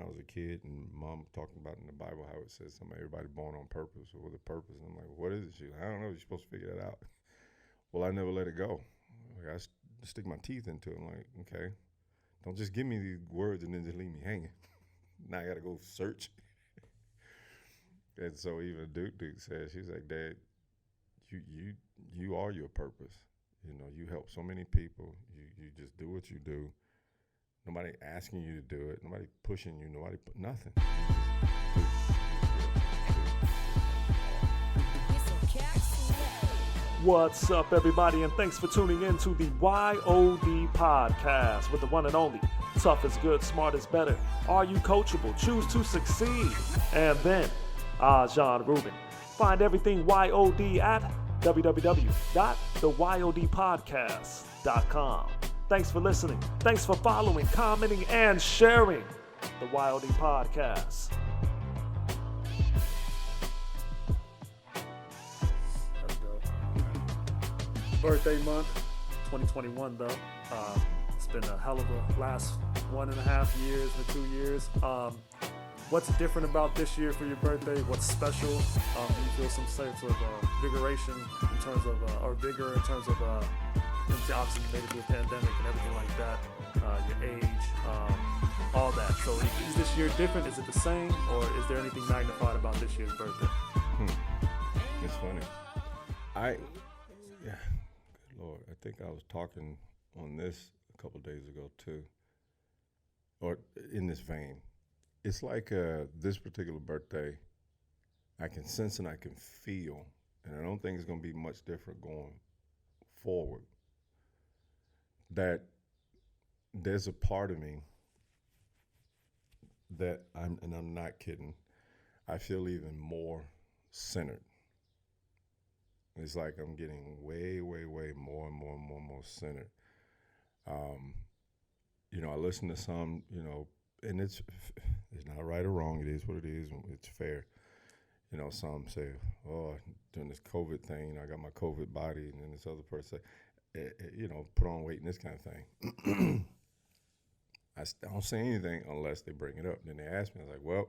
I was a kid, and Mom talking about in the Bible how it says everybody born on purpose or with a purpose. And I'm like, what is it? She's like, I don't know. You're supposed to figure that out. Well, I never let it go. Like stick my teeth into it. I'm like, okay, don't just give me these words and then just leave me hanging. Now I got to go search. And so even Duke said, she's like, Dad, you you you are your purpose. You know, you help so many people. You just do what you do. Nobody asking you to do it. Nobody pushing you. Nobody put nothing. You What's up, everybody, and thanks for tuning in to the YOD podcast with the one and only Tough is Good, Smart is Better. Are you coachable? Choose to succeed. And then, John Rubin. Find everything YOD at www.theyodpodcast.com. Thanks for listening. Thanks for following, commenting, and sharing the YOD podcast. Let's go. Birthday month, 2021 though. It's been a hell of a last 1.5 years or 2 years. What's different about this year for your birthday? What's special? Do you feel some sense of vigoration in terms of, or vigor in terms of, obviously you made it through the pandemic and everything like that, your age, all that. So is this year different? Is it the same? Or is there anything magnified about this year's birthday? It's funny. Good Lord, I think I was talking on this a couple days ago too, or in this vein. It's like this particular birthday, I can sense and I can feel, and I don't think it's going to be much different going forward, that there's a part of me that I'm not kidding, I feel even more centered. It's like I'm getting way, way, way more and more and more and more centered. I listen to some, and it's not right or wrong. It is what it is. It's fair. Some say, oh, during this COVID thing, I got my COVID body. And then this other person say, put on weight and this kind of thing. I don't say anything unless they bring it up. Then they ask me, I was like, well,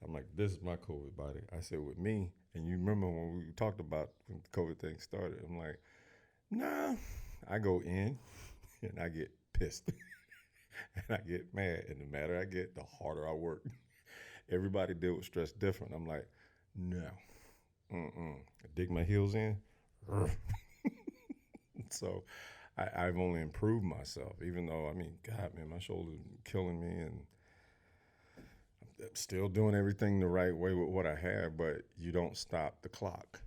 I'm like, this is my COVID body. I said, with me, and you remember when we talked about when the COVID thing started, I'm like, nah, I go in and I get pissed. And I get mad, and the madder I get, the harder I work. Everybody deal with stress different. I'm like, no, I dig my heels in. So I've only improved myself, even though, God, man, my shoulder's killing me, and I'm still doing everything the right way with what I have, but you don't stop the clock.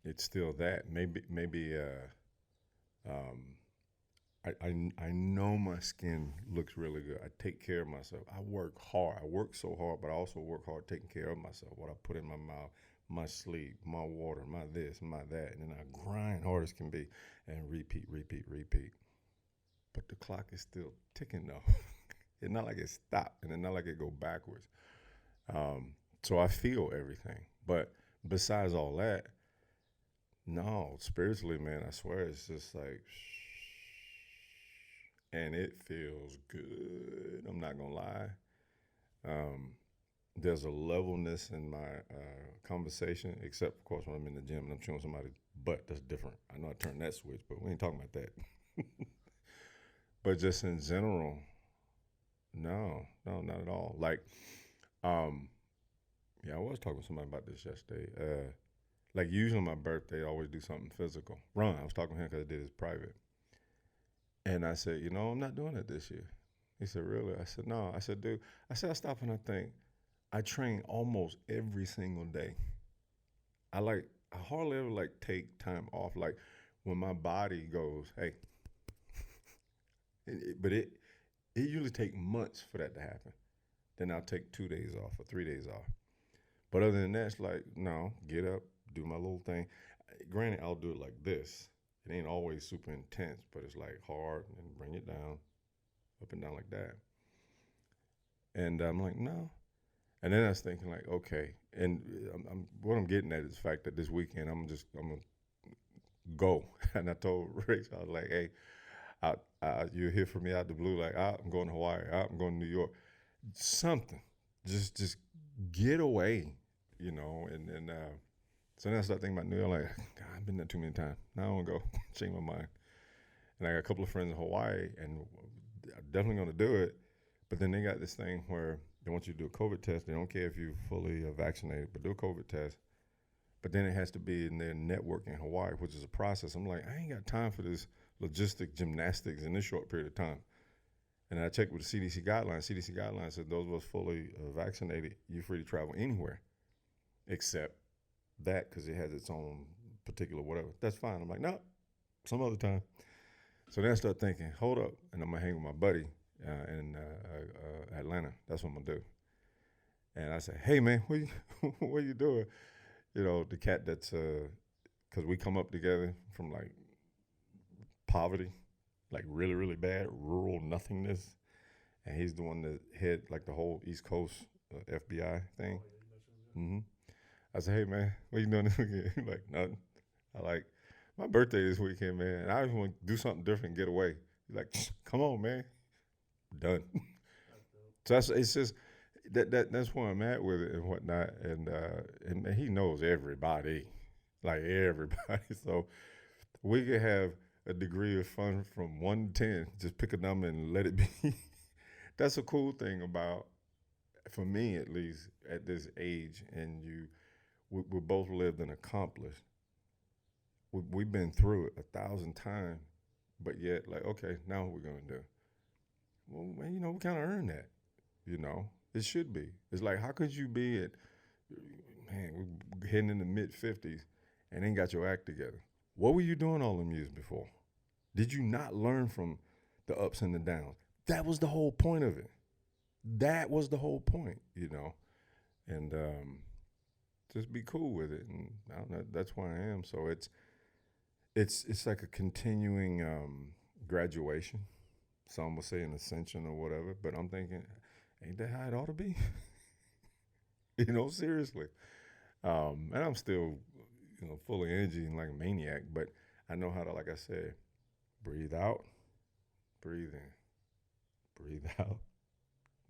It's still that. Maybe I know my skin looks really good. I take care of myself. I work hard. I work so hard, but I also work hard taking care of myself. What I put in my mouth, my sleep, my water, my this, my that. And then I grind hard as can be and repeat. But the clock is still ticking though. It's not like it stopped, and it's not like it go backwards. So I feel everything. But besides all that, no, spiritually, man, I swear it's just like, and it feels good. I'm not gonna lie. There's a levelness in my conversation, except of course when I'm in the gym and I'm chewing somebody's butt. That's different. I know I turned that switch, but we ain't talking about that. But just in general, no, not at all. Like, I was talking to somebody about this yesterday. Like usually on my birthday, I always do something physical. Ron, I was talking to him because I did his private. And I said, I'm not doing it this year. He said, really? I said, no. I said, dude, I stop and I think, I train almost every single day. I hardly ever take time off. Like when my body goes, hey, but it usually take months for that to happen. Then I'll take 2 days off or 3 days off. But other than that, it's like, no, get up, do my little thing. Granted, I'll do it like this. It ain't always super intense, but it's like hard and bring it down, up and down like that. And I'm like, no. And then I was thinking like, okay. And what I'm getting at is the fact that this weekend I'm gonna go. And I told Rachel, I was like, hey, you'll hear from me out the blue, like, I'm going to Hawaii, I'm going to New York, something. just get away, you know. And so then I started thinking about New York. Like, God, I've been there too many times. Now I want to go. Change my mind. And I got a couple of friends in Hawaii, and I'm definitely going to do it. But then they got this thing where they want you to do a COVID test. They don't care if you're fully vaccinated, but do a COVID test. But then it has to be in their network in Hawaii, which is a process. I'm like, I ain't got time for this logistic gymnastics in this short period of time. And I checked with the CDC guidelines. CDC guidelines said those of us fully vaccinated, you're free to travel anywhere except that, because it has its own particular whatever. That's fine. I'm like, no, some other time. So then I start thinking, hold up, and I'm gonna hang with my buddy in Atlanta. That's what I'm gonna do. And I say, hey man, what you doing? You know, the cat that's, because we come up together from like poverty, like really, really bad, rural nothingness. And he's the one that had like the whole East Coast FBI thing. Mm-hmm. I said, hey man, what you doing this weekend? He's like, nothing. I like, my birthday this weekend, man. And I just want to do something different, get away. He's like, come on, man. Done. So it's just that's where I'm at with it and whatnot. And he knows everybody, like everybody. So we could have a degree of fun from 1 to 10. Just pick a number and let it be. That's a cool thing about, for me at least, at this age, and we both lived and accomplished. We've been through it 1,000 times, but yet, like, okay, now what we're gonna do? Well, man, you know, we kind of earned that. You know, it should be. It's like, how could you be at, man, we're heading in the mid-50s and ain't got your act together? What were you doing all them years before? Did you not learn from the ups and the downs? That was the whole point of it. That was the whole point, you know, and just be cool with it. And I don't know, that's where I am. So it's like a continuing graduation. Some will say an ascension or whatever, but I'm thinking, ain't that how it ought to be? You know, seriously. And I'm still, you know, full of energy and like a maniac, but I know how to, like I said, breathe out, breathe in, breathe out,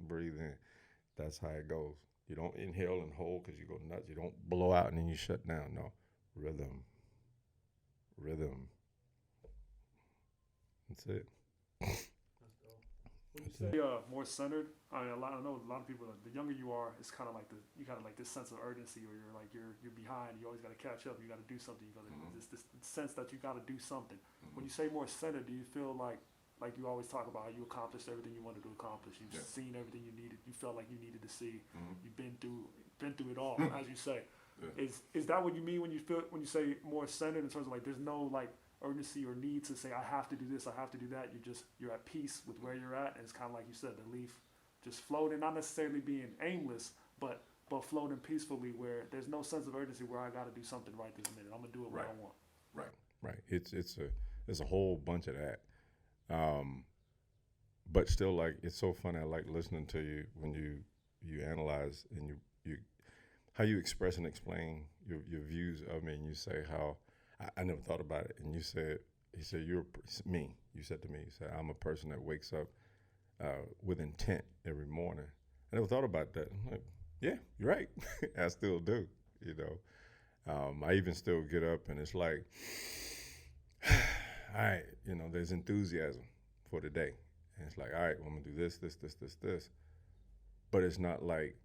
breathe in. That's how it goes. You don't inhale and hold because you go nuts. You don't blow out and then you shut down. No, rhythm. That's it. When you say more centered, I know a lot of people. The younger you are, it's kind of like you kind of like this sense of urgency, where you're like you're behind. You always got to catch up. You got to do something. You got to this sense that you got to do something. When you say more centered, do you feel like you always talk about how you accomplished everything you wanted to accomplish? You've seen everything you needed. You felt like you needed to see. You've been through it all, as you say. Yeah. Is that what you mean when you say more centered, in terms of like there's no like urgency or need to say I have to do this, I have to do that? You're at peace with where you're at, and it's kind of like you said, the leaf just floating, not necessarily being aimless, but floating peacefully, where there's no sense of urgency where I got to do something right this minute. I'm gonna do it what I want. Right. It's a whole bunch of that, but still, like, it's so funny. I like listening to you when you analyze and you how you express and explain your views of me, and you say how I never thought about it. And you said you said to me, you said, I'm a person that wakes up with intent every morning. I never thought about that. I'm like, yeah, you're right. I still do, you know. I even still get up and it's like, all right, you know, there's enthusiasm for the day. And it's like, all right, well, I'm gonna do this. But it's not like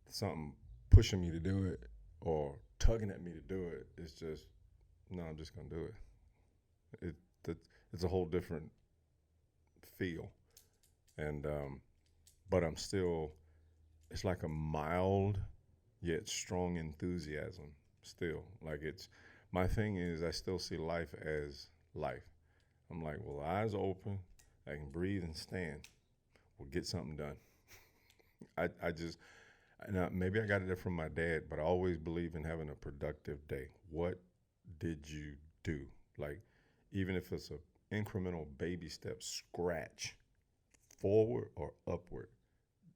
something pushing me to do it or tugging at me to do it. It's just, no, I'm just gonna do it. It's a whole different feel, and but I'm still. It's like a mild yet strong enthusiasm. Still, like it's my thing is I still see life as life. I'm like, well, eyes open, I can breathe and stand. We'll get something done. I just. Maybe I got it from my dad, but I always believe in having a productive day. What did you do? Like, even if it's an incremental baby step, scratch forward or upward,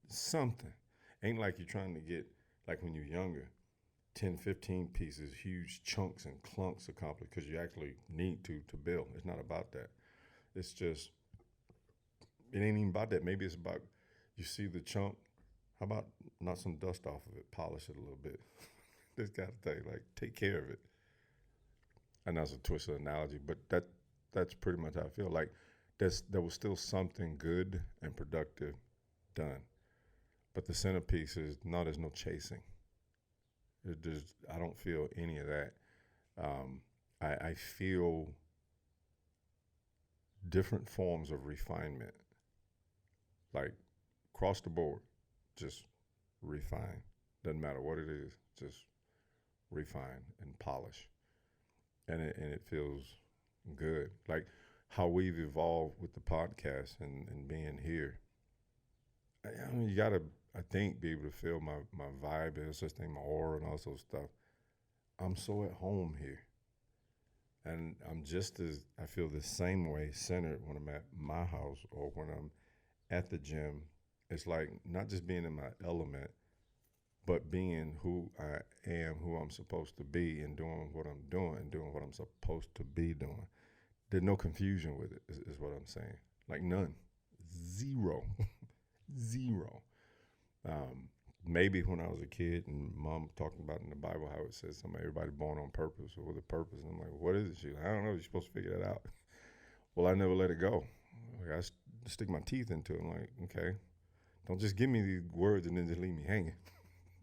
something. Ain't like you're trying to get, like when you're younger, 10, 15 pieces, huge chunks and clunks accomplished because you actually need to build. It's not about that. It's just, it ain't even about that. Maybe it's about you see the chunk, how about knock some dust off of it, polish it a little bit. This kind of thing, like take care of it. And that's a twisted analogy, but that's pretty much how I feel. Like there was still something good and productive done, but the centerpiece is no, there's no chasing. I don't feel any of that. I feel different forms of refinement, like across the board, just refine. Doesn't matter what it is, just refine and polish, and it feels good. Like how we've evolved with the podcast and being here. I mean, you gotta, I think, be able to feel my vibe, there's such thing, my aura and all those stuff. I'm so at home here. And I feel the same way centered when I'm at my house or when I'm at the gym. It's like not just being in my element, but being who I am, who I'm supposed to be, and doing what I'm doing, and doing what I'm supposed to be doing. There's no confusion with it, is what I'm saying. Like none. Zero. Zero. Maybe when I was a kid and mom talking about in the Bible how it says everybody born on purpose or with a purpose. And I'm like, what is it? She's like, I don't know. You're supposed to figure that out. Well, I never let it go. Like, I stick my teeth into it. I'm like, okay, don't just give me these words and then just leave me hanging.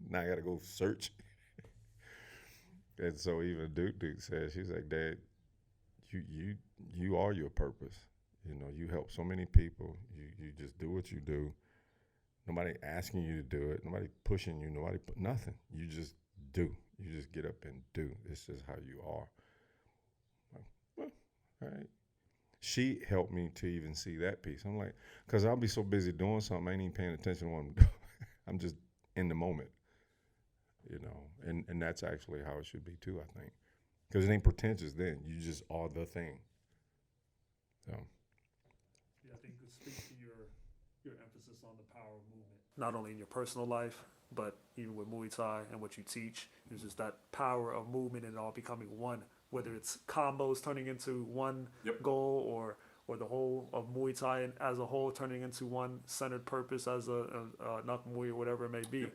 Now I got to go search. And so even Duke said, she's like, Dad, you are your purpose. You know, you help so many people. You just do what you do. Nobody asking you to do it. Nobody pushing you. Nobody put nothing. You just do. You just get up and do. It's just how you are. Like, well, all right. She helped me to even see that piece. I'm like, because I'll be so busy doing something, I ain't even paying attention to what I'm doing. I'm just in the moment, you know. And that's actually how it should be too, I think. Because it ain't pretentious then. You just are the thing. So. Yeah, I think it speaks to your emphasis on the power of movement, not only in your personal life, but even with Muay Thai and what you teach. It's just that power of movement and it all becoming one, whether it's combos turning into one goal or the whole of Muay Thai as a whole turning into one centered purpose as a Nak Muay or whatever it may be.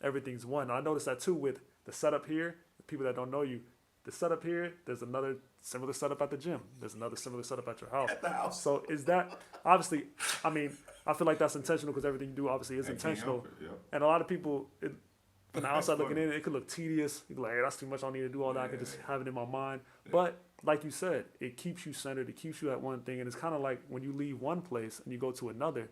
Everything's one. I noticed that too with the setup here. The people that don't know you, the setup here, there's another similar setup at the gym. There's another similar setup at your house. At the house. So is that, obviously, I mean, I feel like that's intentional because everything you do obviously is intentional. And a lot of people, from the outside looking in, it could look tedious. You be like, hey, that's too much. I don't need to do all that. I can just have it in my mind. But like you said, it keeps you centered. It keeps you at one thing. And it's kind of like when you leave one place and you go to another,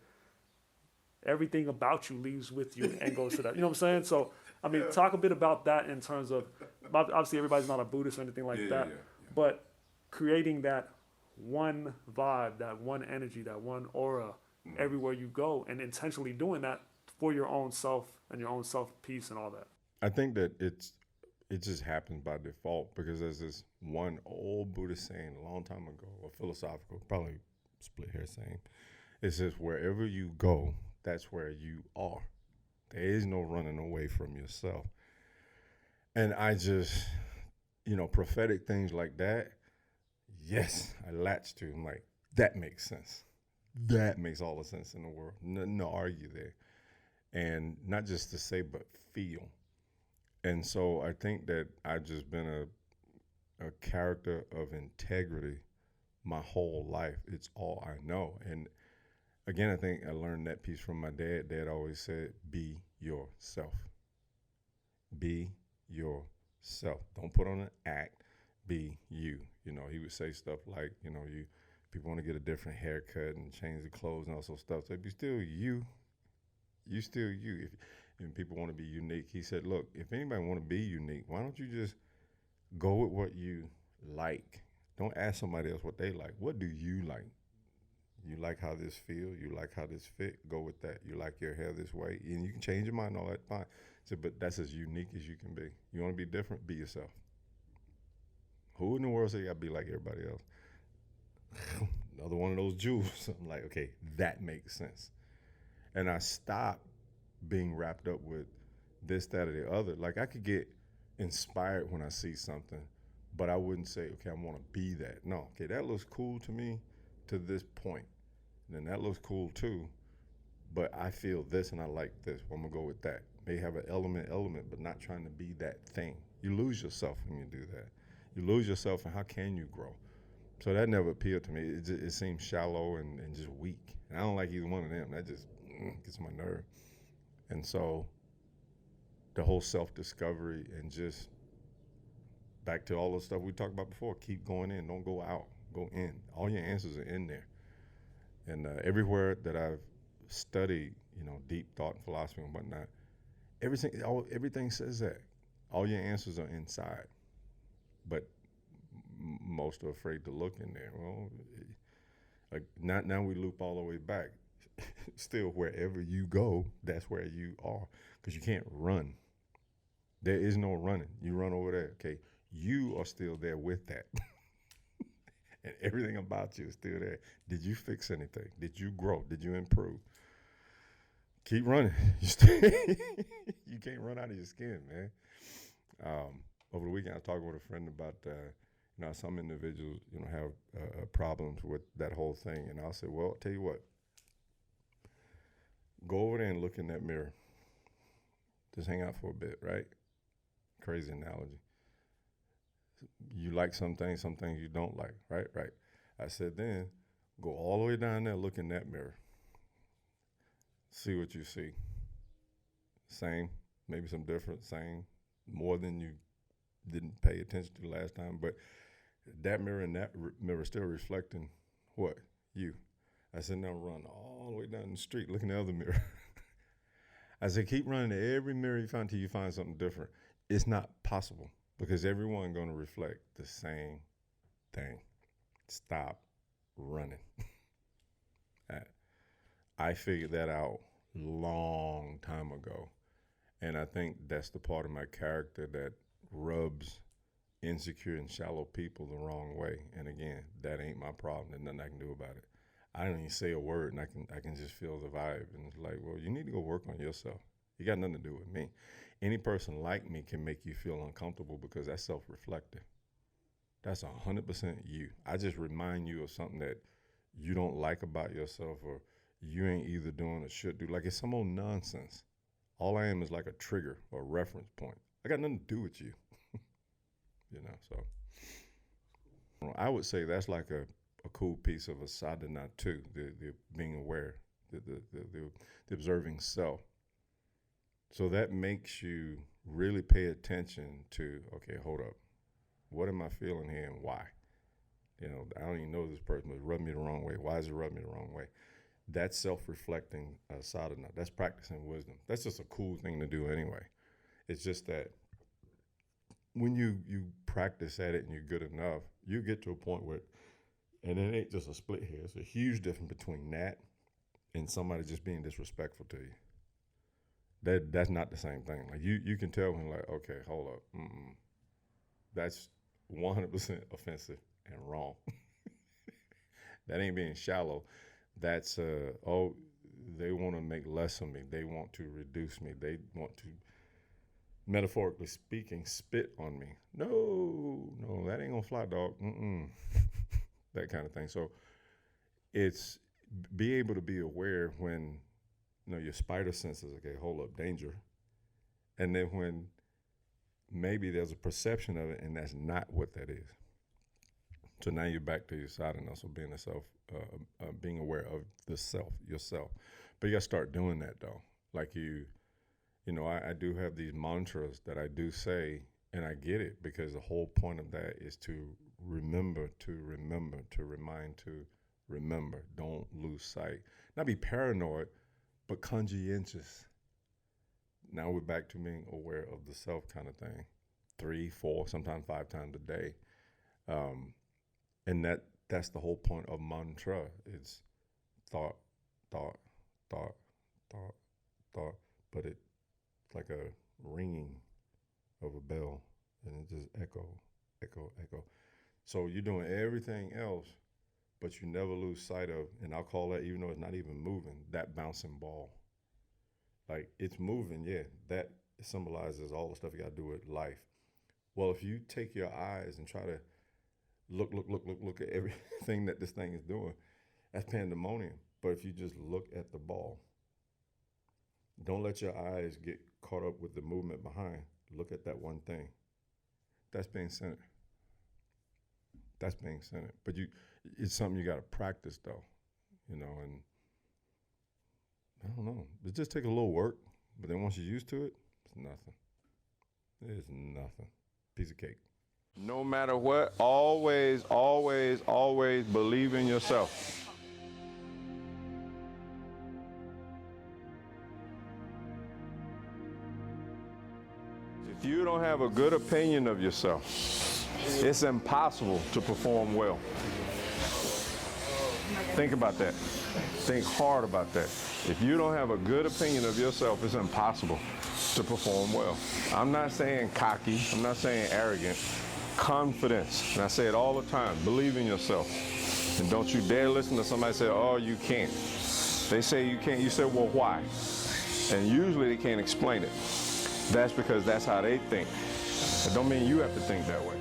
everything about you leaves with you and goes to that. You know what I'm saying? So, I mean, talk a bit about that in terms of, obviously everybody's not a Buddhist or anything like that, but creating that one vibe, that one energy, that one aura everywhere you go, and intentionally doing that for your own self and your own self-peace and all that. I think that it just happens by default because there's this one old Buddhist saying a long time ago, or philosophical, probably split hair saying. It says, wherever you go, that's where you are. There is no running away from yourself. And I just, prophetic things like that, yes, I latch to. I'm like, that makes sense. That makes all the sense in the world. No argue there. And not just to say, but feel. And so I think that I've just been a character of integrity my whole life. It's all I know. And again, I think I learned that piece from my dad. Dad always said, be yourself. Be yourself. Don't put on an act. Be you. He would say stuff like, people want to get a different haircut and change the clothes and all sorts of stuff. So be still you. You still you. If people want to be unique, he said, look, if anybody want to be unique, why don't you just go with what you like? Don't ask somebody else what they like. What do you like? You like how this feel? You like how this fit? Go with that. You like your hair this way? And you can change your mind, all that, fine. So, but that's as unique as you can be. You want to be different? Be yourself. Who in the world say you got to be like everybody else? Another one of those jewels. I'm like, okay, that makes sense. And I stopped being wrapped up with this, that, or the other. Like I could get inspired when I see something, but I wouldn't say, okay, I want to be that. No, okay, that looks cool to me to this point. And then that looks cool too, but I feel this and I like this. Well, I'm gonna go with that. May have an element, but not trying to be that thing. You lose yourself when you do that. You lose yourself, and how can you grow? So that never appealed to me. It seems shallow and just weak. And I don't like either one of them. That just gets my nerve. And so the whole self-discovery and just back to all the stuff we talked about before, keep going in. Don't go out. Go in. All your answers are in there. And everywhere that I've studied, deep thought and philosophy and whatnot, everything says that. All your answers are inside. But most are afraid to look in there. Well, now we loop all the way back. Still, wherever you go, that's where you are. Because you can't run. There is no running. You run over there. Okay, you are still there with that. And everything about you is still there. Did you fix anything? Did you grow? Did you improve? Keep running. You can't run out of your skin, man. Over the weekend, I was talking with a friend about, some individuals, have problems with that whole thing. And I'll say, well, I'll tell you what. Go over there and look in that mirror. Just hang out for a bit, right? Crazy analogy. You like some things you don't like, right? Right. I said, then go all the way down there, look in that mirror. See what you see. Same, maybe some different, same, more than you didn't pay attention to last time. But that mirror and that mirror still reflecting what? You. I said, now run all the way down the street, look in the other mirror. I said, keep running to every mirror you find until you find something different. It's not possible. Because everyone's going to reflect the same thing. Stop running. I figured that out long time ago. And I think that's the part of my character that rubs insecure and shallow people the wrong way. And again, that ain't my problem. There's nothing I can do about it. I don't even say a word, and I can just feel the vibe. And it's like, well, you need to go work on yourself. You got nothing to do with me. Any person like me can make you feel uncomfortable because that's self-reflective. That's 100% you. I just remind you of something that you don't like about yourself or you ain't either doing or should do. Like it's some old nonsense. All I am is like a trigger or a reference point. I got nothing to do with you. So I would say that's like a cool piece of a sadhana too, the being aware, the observing self. So that makes you really pay attention to, okay, hold up. What am I feeling here and why? I don't even know this person, but it rubbed me the wrong way. Why is it rubbing me the wrong way? That's self-reflecting sadhana. That's practicing wisdom. That's just a cool thing to do anyway. It's just that when you practice at it and you're good enough, you get to a point where, and it ain't just a split here. It's a huge difference between that and somebody just being disrespectful to you. That's not the same thing. Like you can tell when like, okay, hold up. That's 100% offensive and wrong. That ain't being shallow. That's, they want to make less of me. They want to reduce me. They want to, metaphorically speaking, spit on me. No, that ain't gonna fly, dog. That kind of thing. So it's be able to be aware when, your spider senses, okay, hold up, danger. And then when maybe there's a perception of it and that's not what that is. So now you're back to your side and also being being aware of the self, yourself. But you gotta start doing that though. Like I do have these mantras that I do say, and I get it because the whole point of that is to remember, to remind, to remember. Don't lose sight. Not be paranoid, but conscientious. Now we're back to being aware of the self kind of thing. 3, 4, sometimes 5 times a day. And that's the whole point of mantra. It's thought, thought, thought, thought, thought. But it's like a ringing of a bell. And it just echo, echo, echo. So you're doing everything else, but you never lose sight of, and I'll call that, even though it's not even moving, that bouncing ball. Like it's moving, yeah, that symbolizes all the stuff you gotta do with life. Well, if you take your eyes and try to look at everything that this thing is doing, that's pandemonium. But if you just look at the ball, Don't let your eyes get caught up with the movement behind. Look at that one thing. That's being centered. That's being centered. But it's something you got to practice though, and I don't know. It just take a little work, but then once you're used to it, it's nothing. It's nothing. Piece of cake. No matter what, always, always, always believe in yourself. If you don't have a good opinion of yourself, it's impossible to perform well. Think about that. Think hard about that. If you don't have a good opinion of yourself, it's impossible to perform well. I'm not saying cocky, I'm not saying arrogant. Confidence, and I say it all the time, believe in yourself. And don't you dare listen to somebody say, oh, you can't. They say you can't, you say, well, why? And usually they can't explain it. That's because that's how they think. It don't mean you have to think that way.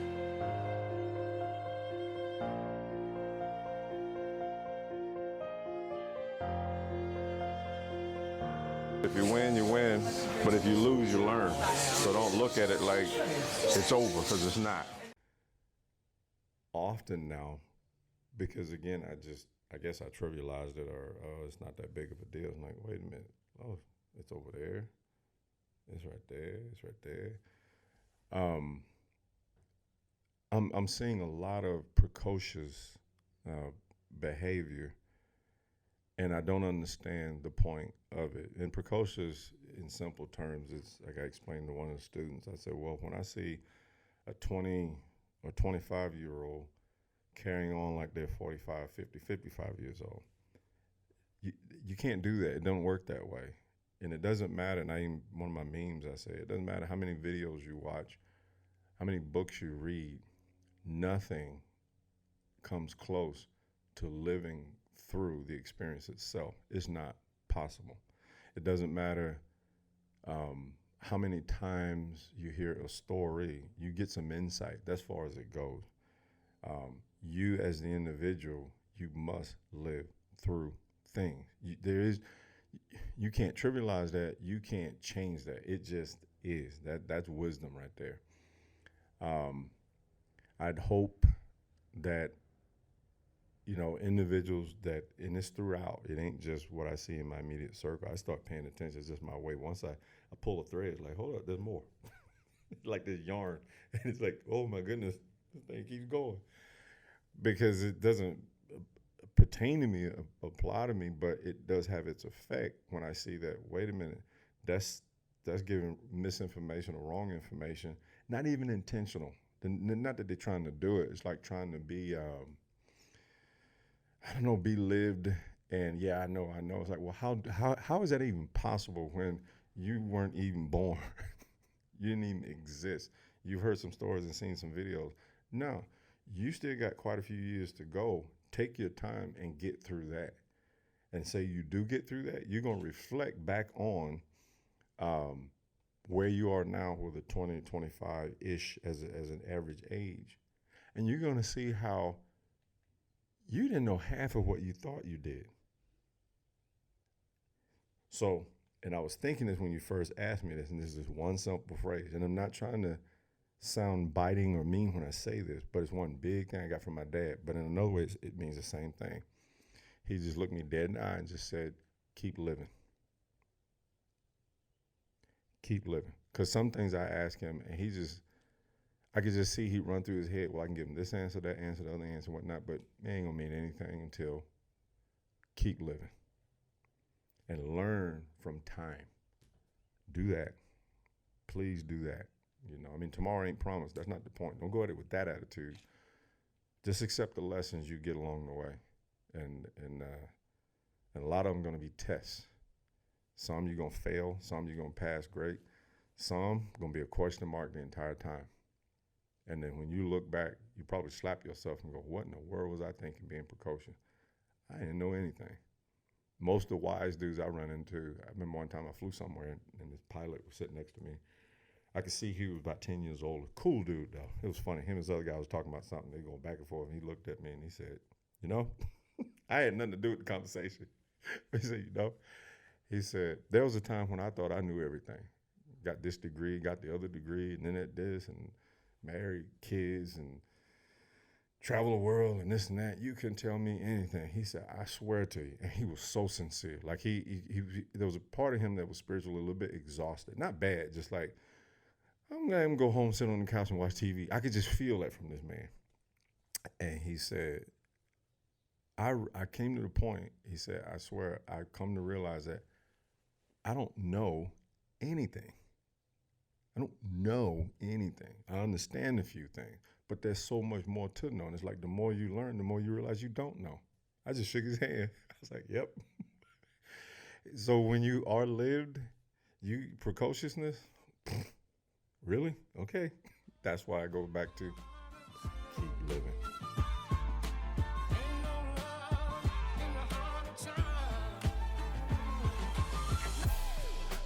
If you win, you win. But if you lose, you learn. So don't look at it like it's over, because it's not. Often now, because again, I guess I trivialized it, or it's not that big of a deal. I'm like, wait a minute. Oh, it's over there. It's right there. It's right there. I'm seeing a lot of precocious behavior, and I don't understand the point of it. And precocious, in simple terms, it's like I explained to one of the students. I said, well, when I see a 20 or 25-year-old carrying on like they're 45, 50, 55 years old, you can't do that. It don't work that way. And it doesn't matter, and even one of my memes, I say, it doesn't matter how many videos you watch, how many books you read, nothing comes close to living through the experience itself. It's not possible. It doesn't matter how many times you hear a story, you get some insight. That's far as it goes. You as the individual, you must live through things. You can't trivialize that. You can't change that. It just is. That's wisdom right there. I'd hope that, individuals that, and it's throughout, it ain't just what I see in my immediate circle. I start paying attention. It's just my way. Once I pull a thread, it's like, hold up, there's more. Like this yarn. And it's like, oh my goodness, this thing keeps going. Because it doesn't pertain to me, apply to me, but it does have its effect when I see that, wait a minute, that's giving misinformation or wrong information, not even intentional. Not that they're trying to do it. It's like trying to be, be lived. And yeah, I know. It's like, well, how is that even possible when you weren't even born? You didn't even exist. You've heard some stories and seen some videos. No, you still got quite a few years to go. Take your time and get through that. And say you do get through that, you're going to reflect back on where you are now with a 20, 25-ish as an average age. And you're going to see how you didn't know half of what you thought you did. So, and I was thinking this when you first asked me this, and this is one simple phrase, and I'm not trying to sound biting or mean when I say this, but it's one big thing I got from my dad. But in another way, it means the same thing. He just looked me dead in the eye and just said, keep living. Keep living. Because some things I ask him, and I could just see he'd run through his head, well, I can give him this answer, that answer, the other answer, whatnot, but it ain't going to mean anything until keep living. And learn from time. Do that. Please do that. Tomorrow ain't promised. That's not the point. Don't go at it with that attitude. Just accept the lessons you get along the way. And a lot of them going to be tests. Some you're going to fail. Some you're going to pass great. Some going to be a question mark the entire time. And then when you look back, you probably slap yourself and go, what in the world was I thinking being precocious? I didn't know anything. Most of the wise dudes I run into, I remember one time I flew somewhere and this pilot was sitting next to me. I could see he was about 10 years old. Cool dude, though. It was funny. Him and this other guy was talking about something. They going back and forth, and he looked at me and he said, I had nothing to do with the conversation. He said, He said, there was a time when I thought I knew everything. Got this degree, got the other degree, and then at this, and married, kids, and travel the world, and this and that. You couldn't tell me anything. He said, I swear to you. And he was so sincere. Like he there was a part of him that was spiritually a little bit exhausted. Not bad, just like, I'm going to go home, sit on the couch and watch TV. I could just feel that from this man. And he said, I came to the point, he said, I swear, I come to realize that I don't know anything. I don't know anything. I understand a few things, but there's so much more to know. And it's like the more you learn, the more you realize you don't know. I just shook his hand. I was like, yep. So when you are lived, precociousness, really? Okay. That's why I go back to keep living.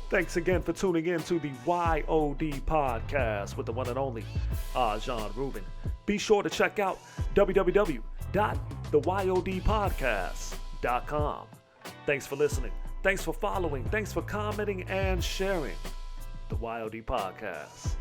Thanks again for tuning in to the YOD podcast with the one and only Ajon Rubin. Be sure to check out www.theyodpodcast.com. Thanks for listening. Thanks for following. Thanks for commenting and sharing the YOD podcast.